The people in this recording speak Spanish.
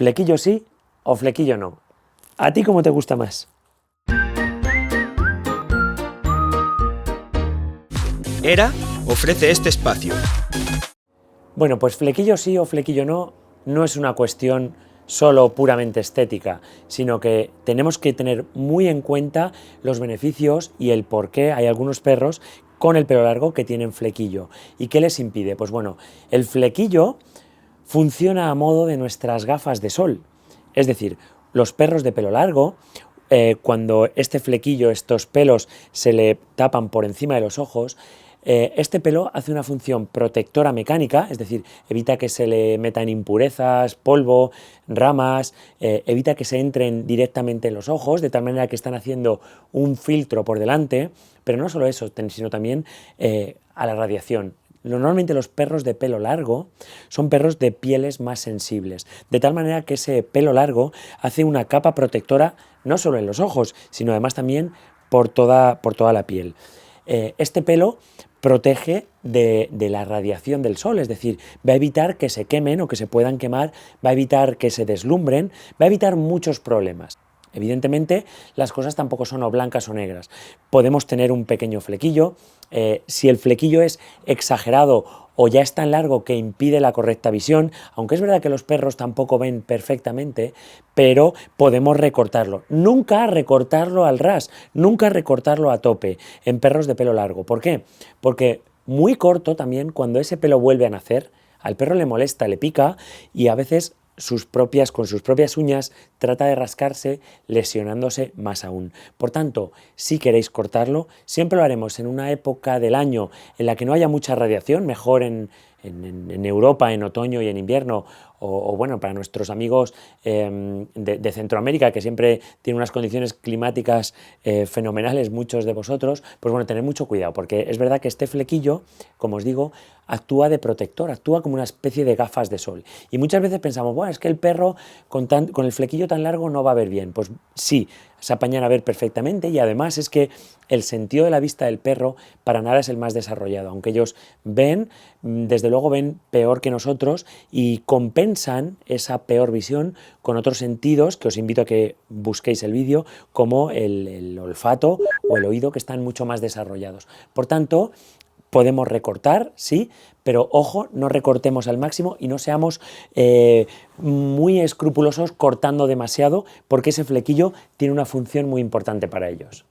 ¿Flequillo sí o flequillo no? ¿A ti cómo te gusta más? ERA ofrece este espacio. Bueno, pues flequillo sí o flequillo no, no es una cuestión solo puramente estética, sino que tenemos que tener muy en cuenta los beneficios y el por qué hay algunos perros con el pelo largo que tienen flequillo. ¿Y qué les impide? Pues bueno, el flequillo funciona a modo de nuestras gafas de sol. Es decir, los perros de pelo largo, cuando este flequillo, estos pelos se le tapan por encima de los ojos, este pelo hace una función protectora mecánica, es decir, evita que se le metan impurezas, polvo, ramas, evita que se entren directamente en los ojos, de tal manera que están haciendo un filtro por delante, pero no solo eso, sino también a la radiación. Normalmente los perros de pelo largo son perros de pieles más sensibles, de tal manera que ese pelo largo hace una capa protectora no solo en los ojos, sino además también por toda la piel. Este pelo protege de la radiación del sol, es decir, va a evitar que se quemen o que se puedan quemar, va a evitar que se deslumbren, va a evitar muchos problemas. Evidentemente, las cosas tampoco son o blancas o negras. Podemos tener un pequeño flequillo. Si el flequillo es exagerado o ya es tan largo que impide la correcta visión, aunque es verdad que los perros tampoco ven perfectamente, pero podemos recortarlo. Nunca recortarlo al ras, nunca recortarlo a tope en perros de pelo largo. ¿Por qué? Porque muy corto también, cuando ese pelo vuelve a nacer, al perro le molesta, le pica y a veces con sus propias uñas trata de rascarse, lesionándose más aún. Por tanto, si queréis cortarlo, siempre lo haremos en una época del año en la que no haya mucha radiación, mejor en Europa en otoño y en invierno, o bueno, para nuestros amigos de Centroamérica, que siempre tienen unas condiciones climáticas fenomenales, muchos de vosotros, pues bueno, tened mucho cuidado, porque es verdad que este flequillo, como os digo, actúa de protector, actúa como una especie de gafas de sol. Y muchas veces pensamos, bueno, es que el perro con el flequillo tan largo no va a ver bien. Pues sí, se apañan a ver perfectamente, y además es que el sentido de la vista del perro para nada es el más desarrollado, aunque ellos ven, desde luego ven peor que nosotros y compensan esa peor visión con otros sentidos que os invito a que busquéis el vídeo, como el olfato o el oído, que están mucho más desarrollados. Por tanto, podemos recortar, sí, pero ojo, no recortemos al máximo y no seamos muy escrupulosos cortando demasiado, porque ese flequillo tiene una función muy importante para ellos.